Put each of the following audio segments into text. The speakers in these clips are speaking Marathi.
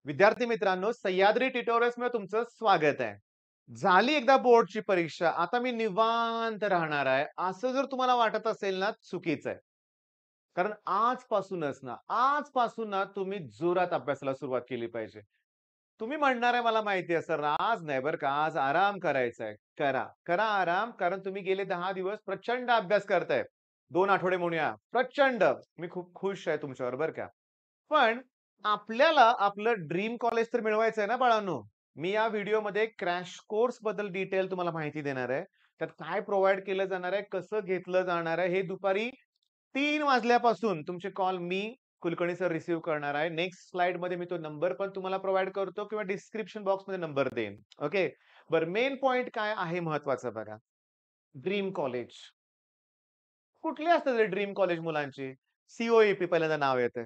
विद्यार्थी मित्रांनो, सह्याद्री ट्युटोरियल्समध्ये तुमचं स्वागत आहे. झाली एकदा बोर्डची परीक्षा, आता मी निवांत राहणार आहे, असं जर तुम्हाला वाटत असेल ना, चुकीचं आहे. कारण आजपासून ना तुम्ही जोरात अभ्यासाला सुरुवात केली पाहिजे. तुम्ही म्हणणार आहे मला माहिती आहे सर, आज नाही बरं का, आज आराम करायचा आहे. करा, करा आराम कारण तुम्ही गेले 10 दिवस प्रचंड अभ्यास करताय. 2 आठवडे म्हणूया, प्रचंड. मी खूप खुश आहे तुमच्यावर बरं का. पण आपल्याला आपलं ड्रीम कॉलेज तर मिळवायचं आहे ना बाळांनो. मी या व्हिडिओमध्ये क्रॅश कोर्स बद्दल डिटेल तुम्हाला माहिती देणार आहे. त्यात काय प्रोव्हाईड केलं जाणार आहे, कसं घेतलं जाणार आहे, हे दुपारी 3 वाजल्यापासून तुमचे कॉल मी कुलकर्णी सर रिसीव्ह करणार आहे. नेक्स्ट स्लाइडमध्ये मी तो नंबर पण तुम्हाला प्रोव्हाईड करतो किंवा डिस्क्रिप्शन बॉक्समध्ये नंबर देईन. ओके. बरं मेन पॉइंट काय आहे महत्वाचं बघा. Dream college. कुठली असतात रे ड्रीम कॉलेज मुलांची? सी पहिल्यांदा नाव येतंय.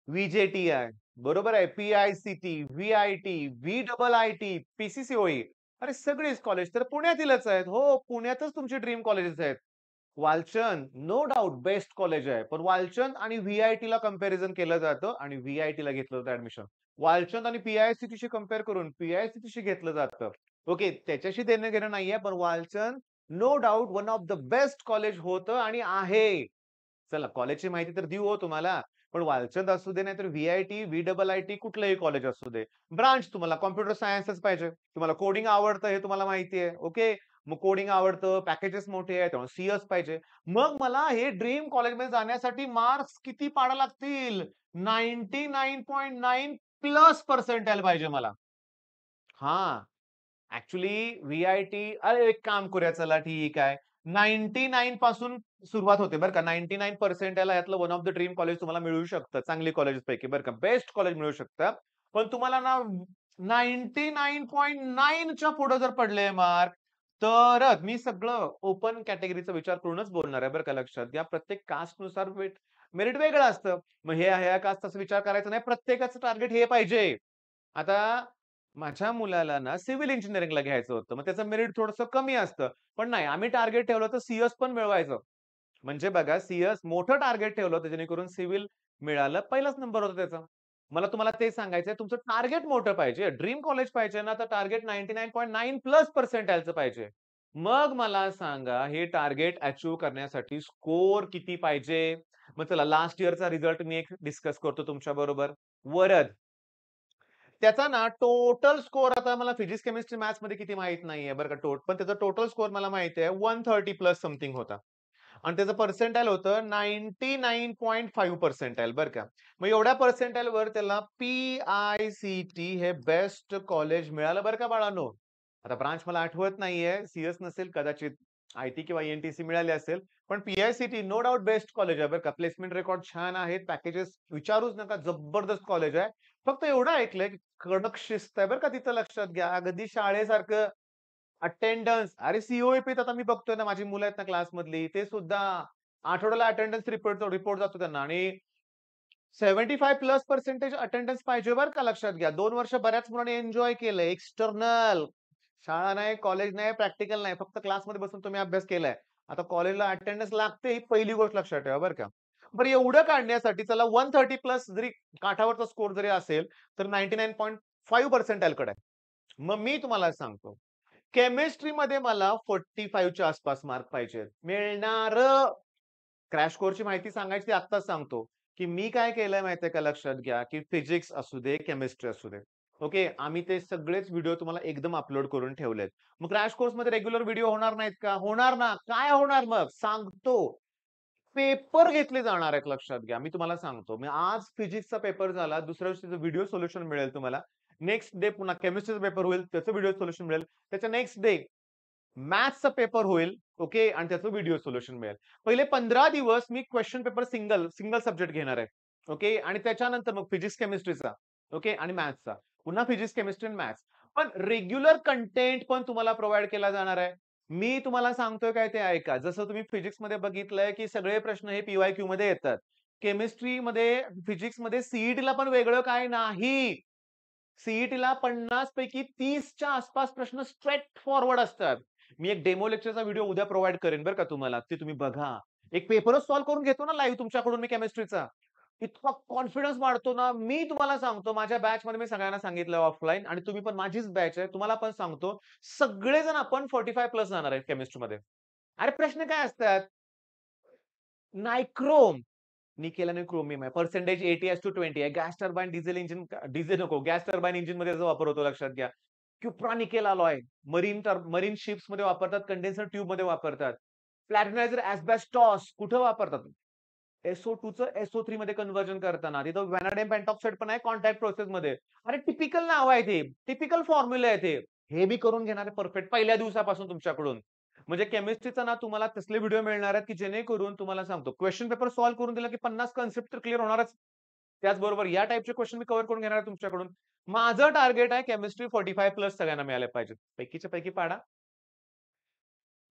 व्ही-जे-टी-आय, बरोबर आहे. पी-आय-सी-टी, व्ही-आय-टी, व्ही-डबल-आय-टी, पी-सी-सी-ओ-ई. अरे सगळेच कॉलेज तर पुण्यातीलच आहेत. हो, पुण्यातच तुमचे ड्रीम कॉलेजेस आहेत. Walchand no doubt best college आहे. पण वालचंद आणि व्ही-आय-टीला कंपॅरिझन केलं जातं आणि व्ही-आय-टीला घेतलं जातं ॲडमिशन. वालचंद आणि पी-आय-सी-टीशी कंपेअर करून पी-आय-सी-टीशी घेतलं जातं. ओके, त्याच्याशी देणं-घेणं नाहीये. पण Walchand no doubt one of the best college होतं आणि आहे. चला कॉलेजची माहिती तर देऊ हो तुम्हाला. पण वालचंद असू दे नाहीतर व्ही-आय-टी, व्ही-डबल-आय-टी कुठलंही कॉलेज असू दे. ब्रांच तुम्हाला कॉम्प्युटर सायन्सच पाहिजे. तुम्हाला कोडिंग आवडतं हे तुम्हाला माहिती आहे. ओके. मग कोडिंग आवडतं, पॅकेजेस मोठे आहेत, त्यामुळे सीएस पाहिजे. मग मला हे ड्रीम कॉलेजमध्ये जाण्यासाठी मार्क्स किती पाडावे लागतील? 99.9 प्लस पर्सेंटाइल पाहिजे मला. हां. ॲक्चुअली व्ही-आय-टी अरे एक काम करूया चला ठीक आहे. 99 पासून सुरुवात होते बरं का. 99 पर्सेंटाइल यातलं one of the dream college तुम्हाला मिळू शकतं. चांगली कॉलेजेसपैकी बरं का. बेस्ट कॉलेज मिळू शकतं. पण तुम्हाला ना 99.9 च्या पुढे जर पडले मार्क, तरच मी सगळं ओपन कॅटेगरीचा विचार करूनच बोलणार आहे बरं का लक्षात घ्या. प्रत्येक कास्टनुसार मेरिट वेगळं असतं. मग ह्या कास्टचा विचार करायचा नाही. प्रत्येकाचं टार्गेट हे पाहिजे. आता माझ्या मुलाला ना सिव्हिल इंजिनिअरिंगला घ्यायचं होतं. मग त्याचं मेरिट थोडंसं कमी असतं. पण नाही आम्ही टार्गेट ठेवलं होतं सी पण मिळवायचं. म्हणजे बघा मोठं टार्गेट ठेवलं होतं जेणेकरून सिव्हिल मिळालं. पहिलाच नंबर होता त्याचा. मला तुम्हाला ते सांगायचंय तुमचं टार्गेट मोठं पाहिजे. ड्रीम कॉलेज पाहिजे ना तर टार्गेट 99.9 प्लस पर्सेंटाइलचं पाहिजे. मग मला सांगा हे टार्गेट अचीव्ह करण्यासाठी स्कोर किती पाहिजे? मग चला लास्ट इयरचा रिझल्ट मी एक डिस्कस करतो तुमच्याबरोबर. वरद त्याचा ना टोटल स्कोर आता मला फिजिक्स, केमिस्ट्री, मॅथ्समध्ये किती माहीत नाहीये बरं का. पण त्याचा टोटल स्कोर मला माहिती आहे 130 प्लस समथिंग होता. आणि त्याचं पर्सेंटाइल होतं 99.5 पर्सेंटाइल बरं का. मग एवढ्या पर्सेंटाइलवर त्याला पी-आय-सी-टी हे बेस्ट कॉलेज मिळालं बरं का बाळांनो. आता ब्रांच मला आठवत नाहीये. नसेल कदाचित आय-टी किंवा एन-टी-सी मिळाली असेल. पण PICT no doubt best college आहे बरं का. प्लेसमेंट रेकॉर्ड छान आहेत. पॅकेजेस विचारूच नका. जबरदस्त कॉलेज आहे. फक्त एवढं ऐकलंय की कडक शिस्त आहे बरं का तिथं लक्षात घ्या. अगदी शाळेसारखं अटेंडन्स अरे सी-ओ-ई-पीत आता मी बघतोय ना माझी मुलं आहेत ना क्लासमधली, ते सुद्धा आठवड्याला अटेंडन्स रिपोर्ट रिपोर्ट जातो त्यांना आणि 75 प्लस पर्सेंटेज अटेंडन्स पाहिजे बरं का लक्षात घ्या. 2 वर्ष बऱ्याच मुलांनी एन्जॉय केलंय. एक्स्टर्नल शाळा नाही, कॉलेज नाही, प्रॅक्टिकल नाही. फक्त क्लासमध्ये बसून तुम्ही अभ्यास केलाय. आता कॉलेजला अटेंडन्स लागते ही पहिली गोष्ट लक्षात ठेवा बरं का. बरं एवढं काढण्यासाठी चला 130 प्लस जरी काठावरचा स्कोर जरी असेल, तर 99.5 पर्सेंटाइलकडे आहे. मग मी तुम्हाला सांगतो केमिस्ट्रीमध्ये मला 45 च्या आसपास मार्क पाहिजेत. मिळणारं क्रॅश कोर्सची माहिती सांगायची ती आत्ताच सांगतो, की मी काय केलंय माहितीये का लक्षात घ्या, की फिजिक्स असू दे, केमिस्ट्री असू दे. ओके. आम्ही ते सगळेच व्हिडिओ तुम्हाला एकदम अपलोड करून ठेवलेत. मग क्रॅश कोर्समध्ये रेग्युलर व्हिडिओ होणार नाहीत का? होणार ना. काय होणार मग? सांगतो. पेपर घेतले जाणार आहेत लक्षात घ्या. मी तुम्हाला सांगतो. मी आज फिजिक्सचा पेपर झाला. दुसऱ्या दिवशी व्हिडिओ सोल्युशन मिळेल तुम्हाला. नेक्स्ट डे पुन्हा केमिस्ट्रीचा पेपर होईल. त्याचं व्हिडिओ सोल्युशन मिळेल. त्याच्या नेक्स्ट डे मॅथ्सचा पेपर होईल. ओके. आणि त्याचं व्हिडिओ सोल्युशन मिळेल. पहिले 15 दिवस मी क्वेशन पेपर सिंगल सब्जेक्ट घेणार आहे. ओके. आणि त्याच्यानंतर मग फिजिक्स, केमिस्ट्रीचा. ओके. आणि मॅथ्सचा. पुन्हा फिजिक्स, केमिस्ट्री आणि मॅथ्स. पण रेग्युलर कंटेंट पण तुम्हाला प्रोव्हाईड केला जाणार आहे. मी तुम्हाला सांगतोय काय ते ऐका. जसं तुम्ही फिजिक्समध्ये बघितलंय, की सगळे प्रश्न हे पी-वाय-क्यू मध्ये येतात. केमिस्ट्रीमध्ये, फिजिक्समध्ये सी पण वेगळं काही नाही. सी-ई-टीला 50 पैकी 30 च्या आसपास प्रश्न स्ट्रेट फॉरवर्ड असतात. मी एक डेमो लेक्चरचा व्हिडिओ उद्या प्रोव्हाईड करेन बरं का तुम्हाला. ते तुम्ही बघा. एक पेपरच सॉल्व्ह करून घेतो ना लाईव्ह तुमच्याकडून मी केमिस्ट्रीचा. इतका कॉन्फिडन्स वाढतो ना, मी तुम्हाला सांगतो माझ्या बॅचमध्ये मी सगळ्यांना सांगितलं ऑफलाईन आणि तुम्ही पण माझीच बॅच आहे. तुम्हाला पण सांगतो, सगळेजण आपण 45 प्लस जाणार आहे केमिस्ट्रीमध्ये. अरे प्रश्न काय असतात? नायक्रोम. निकेल आणि क्रोमियम आहे. पर्सेंटेज 80:20 आहे. Gas turbine diesel engine diesel नको, गॅस टर्बाइन इंजिनमध्ये त्याचा वापर होतो लक्षात घ्या. क्युप्रा निकेल अलॉय मरीन शिप्समध्ये वापरतात, कंडेन्सर ट्यूबमध्ये वापरतात. प्लॅटिनायझर एस्बेस्टॉस कुठं वापरतात? SO2चं SO3 मध्ये कन्व्हर्जन करताना. तिथं व्हॅनाडियम पेंटॉक्साइड पण आहे कॉन्टॅक्ट प्रोसेसमध्ये. अरे टिपिकल नाव आहे ते. टिपिकल फॉर्म्युला आहे ते. हे मी करून घेणार आहे परफेक्ट पहिल्या दिवसापासून तुमच्याकडून. म्हणजे केमिस्ट्रीचा ना तुम्हाला तसले व्हिडिओ मिळणार आहेत, की जेणेकरून तुम्हाला सांगतो क्वेशन पेपर सॉल्व्ह करून दिला, की 50 कन्सेप्ट तर क्लिअर होणारच. त्याचबरोबर या टाइपचे क्वेशन मी कव्हर करून घेणार आहे तुमच्याकडून. माझं टार्गेट आहे केमिस्ट्री 45 प्लस सगळ्यांना मिळाले पाहिजेत. पैकीच्या पैकी पाडा.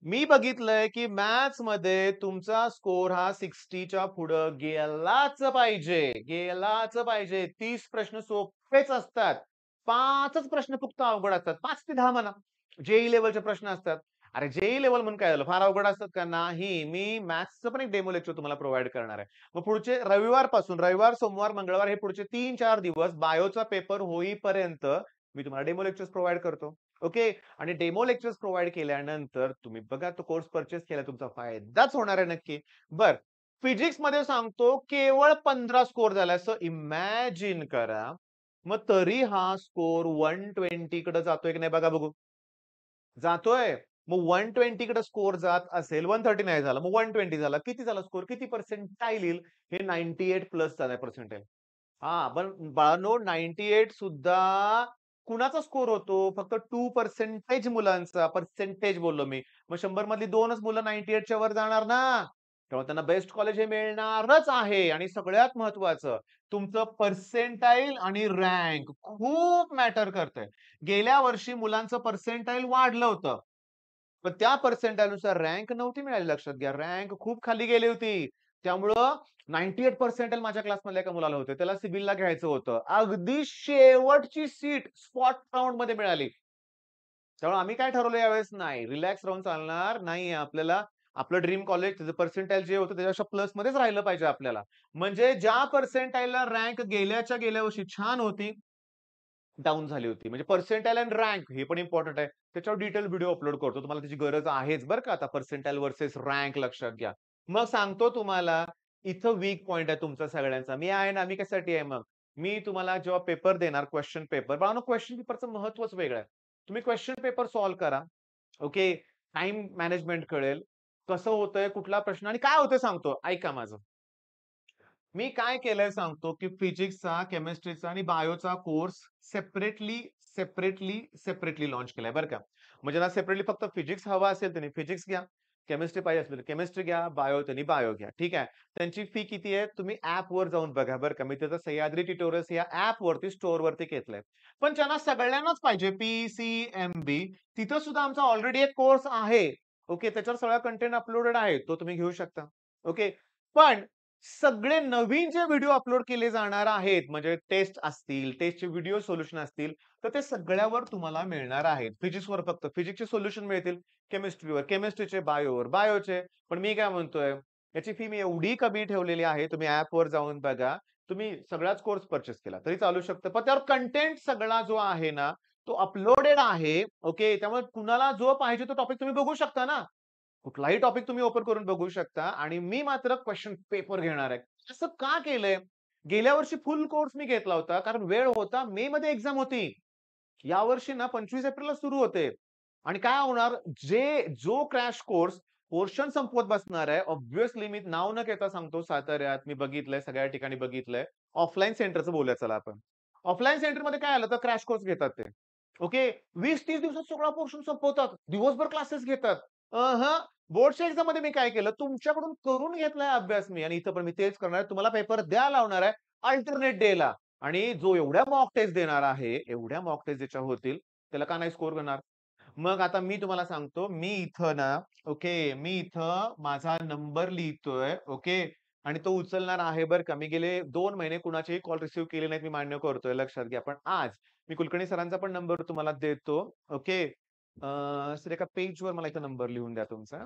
मी बघितलंय, की मॅथ्समध्ये तुमचा स्कोर हा 60च्या पुढं गेलाच पाहिजे. गेलाच पाहिजे. 30 प्रश्न सोपेच असतात. 5च प्रश्न फक्त अवघड असतात. 5 ते 10 म्हणा. जेईई लेव्हलचे प्रश्न असतात. अरे जेईई लेव्हल म्हणून काय झालं? फार अवघड असतात का? नाही. मी मॅथ्सचं पण एक डेमो लेक्चर तुम्हाला प्रोव्हाईड करणार आहे. मग पुढचे रविवार, सोमवार, मंगळवार हे पुढचे 3-4 दिवस बायोचा पेपर होईपर्यंत मी तुम्हाला डेमो लेक्चर्स प्रोव्हाईड करतो. ओके. आणि डेमो लेक्चर्स प्रोव्हाईड केल्यानंतर तुम्ही बघा तो कोर्स परचेस केला तुमचा फायदाच होणार आहे नक्की. बरं, फिजिक्समध्ये सांगतो केवळ 15 स्कोर झाला असं इमॅजिन करा. मग तरी हा स्कोर 120 कडे जातोय की नाही बघा बघू. जातोय. मग 120 कडे स्कोर जात असेल, 130 नाही झाला, मग 120 झाला. किती झाला स्कोर? किती पर्सेंटाइल येईल? हे 98 प्लस झालाय पर्सेंटाइल. हां, पण बाळांनो 98 सुद्धा कुणाचा स्कोर होतो? फक्त 2% मुलांचा. पर्सेंटेज बोललो मी. मग 100 मधली 2च मुलं 98 च्या वर जाणार ना. तेव्हा त्यांना बेस्ट कॉलेज हे मिळणारच आहे आणि सगळ्यात महत्त्वाचं तुमचं पर्सेंटाइल आणि रँक खूप मॅटर करतंय. गेल्या वर्षी मुलांचं पर्सेंटाइल वाढलं होतं. पण त्या पर्सेंटाइलनुसार रँक नव्हती मिळाली लक्षात घ्या. रँक खूप खाली गेली होती. त्यामुळं 98 पर्सेंटाइल माझ्या क्लासमधल्या एका मुलाला होते. त्याला सिव्हिलला घ्यायचं होतं. अगदी शेवटची सीट स्पॉट राउंडमध्ये मिळाली. त्यामुळे आम्ही काय ठरवलं यावेळेस नाही, रिलॅक्स राहून चालणार नाही. आपल्याला आपलं ड्रीम कॉलेज त्याचं पर्सेंटाइल जे होतं त्याच्यापेक्षा प्लसमध्येच राहिलं पाहिजे आपल्याला. म्हणजे ज्या पर्सेंटाइलला रँक गेल्या वर्षी छान होती, डाउन झाली होती. म्हणजे पर्सेंटाइल आणि रँक हे पण इम्पोर्टंट आहे. त्याच्यावर डिटेल व्हिडिओ अपलोड करतो. तुम्हाला त्याची गरज आहेच बरं का आता पर्सेंटाइल व्हर्सेस रँक लक्षात घ्या. मग सांगतो तुम्हाला इथं वीक पॉइंट आहे तुमचा सगळ्यांचा. मी आहे ना, मी कशासाठी आहे मग? मी तुम्हाला जेव्हा पेपर देणार क्वेशन पेपर, बाळांनो क्वेशन पेपरचं महत्त्वच वेगळं आहे. तुम्ही क्वेशन पेपर सॉल्व्ह करा. ओके. टाईम मॅनेजमेंट कळेल. कसं होतंय, कुठला प्रश्न आणि काय होतंय सांगतो. ऐका माझं. मी काय केलंय सांगतो, की फिजिक्सचा, केमिस्ट्रीचा आणि बायोचा कोर्स सेपरेटली, सेपरेटली लॉन्च केलाय बरं का. म्हणजे ना सेपरेटली फक्त फिजिक्स हवा असेल त्यांनी फिजिक्स घ्या. केमिस्ट्री पाहिजे असेल तर केमिस्ट्री घ्या, बायो त्यांनी बायो घ्या. ठीक आहे. त्यांची फी किती आहे? तुम्ही ॲपवर जाऊन बघा बरं का. मी त्याचं सह्याद्री ट्युटोरियल्स या ॲपवरती स्टोअरवरती घेतलंय. पण ज्यांना सगळ्यांनाच पाहिजे पी-सी-एम-बी तिथं सुद्धा आमचा ऑलरेडी एक कोर्स आहे. ओके. त्याच्यावर सगळा कंटेंट अपलोडेड आहे. तो तुम्ही घेऊ शकता. ओके. पण सगळे नवीन जे व्हिडिओ अपलोड केले जाणार आहेत, म्हणजे टेस्ट असतील, टेस्टचे व्हिडिओ सोल्युशन असतील, तर ते सगळ्यावर तुम्हाला मिळणार आहेत. फिजिक्सवर फक्त फिजिक्सचे सोल्युशन मिळतील, केमिस्ट्रीवर, केमिस्ट्रीचे बायोवर, बायोचे. पण मी काय म्हणतोय, याची फी मी एवढी कमी ठेवलेली आहे, तुम्ही ॲपवर जाऊन बघा. तुम्ही सगळाच कोर्स पर्चेस केला तरी चालू शकतं. पण त्यावर कंटेंट सगळा जो आहे ना, तो अपलोडेड आहे. ओके. त्यामुळे कुणाला जो पाहिजे तो टॉपिक तुम्ही बघू शकता ना. कुठलाही टॉपिक तुम्ही ओपन करून बघू शकता आणि मी मात्र क्वेशन पेपर घेणार आहे. असं का केलंय? गेल्या वर्षी फुल कोर्स मी घेतला होता कारण वेळ होता. मे मध्ये एक्झाम होती. यावर्षी ना 25 एप्रिलला सुरू होते. आणि काय होणार जो क्रॅश कोर्स पोर्शन संपवत बसणार आहे. ऑब्व्हियसली मी नाव न घेता सांगतो साताऱ्यात मी बघितलंय, सगळ्या ठिकाणी बघितलंय. ऑफलाईन सेंटरचं बोलूया चला आपण. ऑफलाईन सेंटरमध्ये काय आलं तर क्रॅश कोर्स घेतात ते. ओके. 20-30 दिवसात सगळा पोर्शन संपवतात. दिवसभर क्लासेस घेतात. बोर्डच्या एक्झाममध्ये मी काय केलं, तुमच्याकडून करून घेतलाय अभ्यास मी आणि इथं पण मी तेच करणार आहे. तुम्हाला पेपर द्यायला लावणार आहे अल्टरनेट डेला आणि जो एवढ्या मॉक टेस्ट देणार आहे, एवढ्या मॉक टेस्ट ज्याच्या होतील, त्याला का नाही स्कोर करणार? मग आता मी तुम्हाला सांगतो, मी इथं ना ओके, मी इथं माझा नंबर लिहितोय, ओके. आणि तो उचलणार आहे बरं का. मी गेले 2 महिने कुणाचेही कॉल रिसीव्ह केले नाहीत, मी मान्य करतोय लक्षात घ्या. पण आज मी कुलकर्णी सरांचा पण नंबर तुम्हाला देतो, ओके. सर एका पेजवर मला इथं नंबर लिहून द्या तुमचा.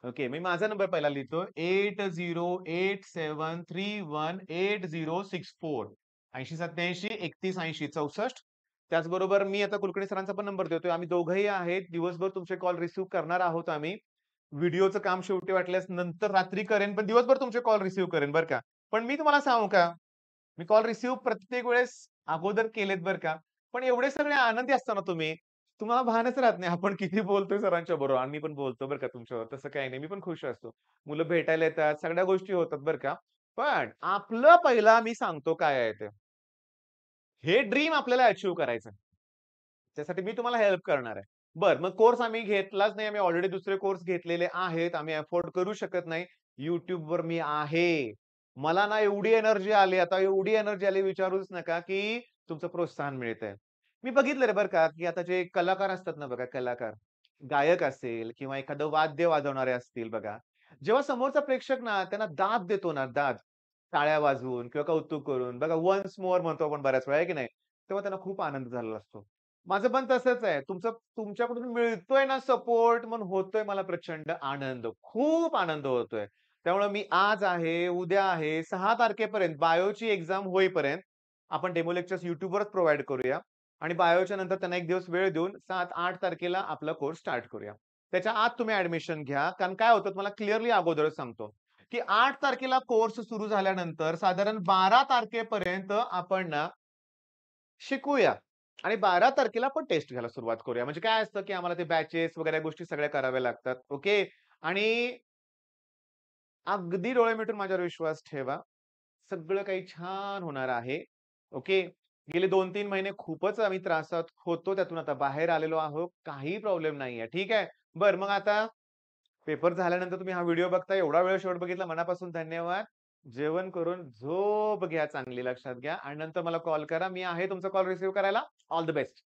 ओके. मी माझा नंबर पहिला लिहितो 8087318064 8087318064. त्याचबरोबर मी आता कुलकर्णी सरांचा पण नंबर देतोय. आम्ही दोघंही आहेत. दिवसभर तुमचे कॉल रिसीव्ह करणार आहोत आम्ही. व्हिडिओचं काम शेवटी वाटल्यास नंतर रात्री करेन, पण दिवसभर तुमचे कॉल रिसीव्ह करेन बरं का. पण मी तुम्हाला सांगू का? मी कॉल रिसीव्ह प्रत्येक वेळेस अगोदर केलेत बरं का. पण एवढे सगळे आनंदी असता ना तुम्ही, तुम्हाला भानच राहत नाही आपण किती बोलतोय सरांच्या बरोबर. आणि मी पण बोलतो बरं का तुमच्याबरोबर. तसं काही नाही. मी पण खुश असतो. मुलं भेटायला येतात, सगळ्या गोष्टी होतात बरं का. पण आपलं पहिला मी सांगतो काय आहे ते. हे ड्रीम आपल्याला अचीव्ह करायचं आहे. त्यासाठी मी तुम्हाला हेल्प करणार आहे. बरं, मग कोर्स आम्ही घेतलाच नाही. आम्ही ऑलरेडी दुसरे कोर्स घेतलेले आहेत. आम्ही अफोर्ड करू शकत नाही. YouTubeवर मी आहे. मला ना एवढी एनर्जी आली, आता एवढी एनर्जी आली विचारूच नका, की तुमचं प्रोत्साहन मिळतंय. मी बघितलं रे बरं का, की आता जे कलाकार असतात ना बघा, कलाकार, गायक असेल किंवा एखादं वाद्य वाजवणारे असतील बघा. जेव्हा समोरचा प्रेक्षक ना त्यांना दाद देतो ना, दाद, टाळ्या वाजवून किंवा कौतुक करून बघा, वन्स मोअर म्हणतो आपण बऱ्याच वेळा, आहे की नाही? तेव्हा त्यांना खूप आनंद झालेला असतो. माझं पण तसंच आहे. तुमच्याकडून मिळतोय ना सपोर्ट म्हणून होतोय मला प्रचंड आनंद. खूप आनंद होतोय. त्यामुळे मी आज आहे, उद्या आहे, 6 तारखेपर्यंत बायोची एक्झाम होईपर्यंत आपण डेमो लेक्चर्स YouTubeवरच प्रोव्हाईड करूया आणि बायोच्या नंतर त्यांना 1 दिवस वेळ देऊन 7-8 तारखेला आपला कोर्स स्टार्ट करूया. त्याच्या आत तुम्ही ॲडमिशन घ्या. कारण काय होतं तुम्हाला क्लिअरली अगोदरच सांगतो, की 8 तारखेला कोर्स सुरू झाल्यानंतर साधारण 12 तारखेपर्यंत आपण ना शिकूया आणि 12 तारखेला आपण टेस्ट घ्यायला सुरुवात करूया. म्हणजे काय असतं, की आम्हाला ते बॅचेस वगैरे गोष्टी सगळ्या कराव्या लागतात. ओके. आणि अगदी डोळे मिटून माझ्यावर विश्वास ठेवा. सगळं काही छान होणार आहे. ओके. गेले 2-3 महिने खूपच आम्ही त्रासात होतो. त्यातून आता बाहेर आलेलो आहोत. काही प्रॉब्लेम नाहीये. ठीक आहे. बरं मग आता पेपर झाल्यानंतर तुम्ही हा व्हिडिओ बघताय. एवढा वेळ शेवट बघितला मनापासून धन्यवाद. जेवण करून झोप घ्या चांगली लक्षात घ्या आणि नंतर मला कॉल करा. मी आहे तुमचा कॉल रिसीव्ह करायला. All the best.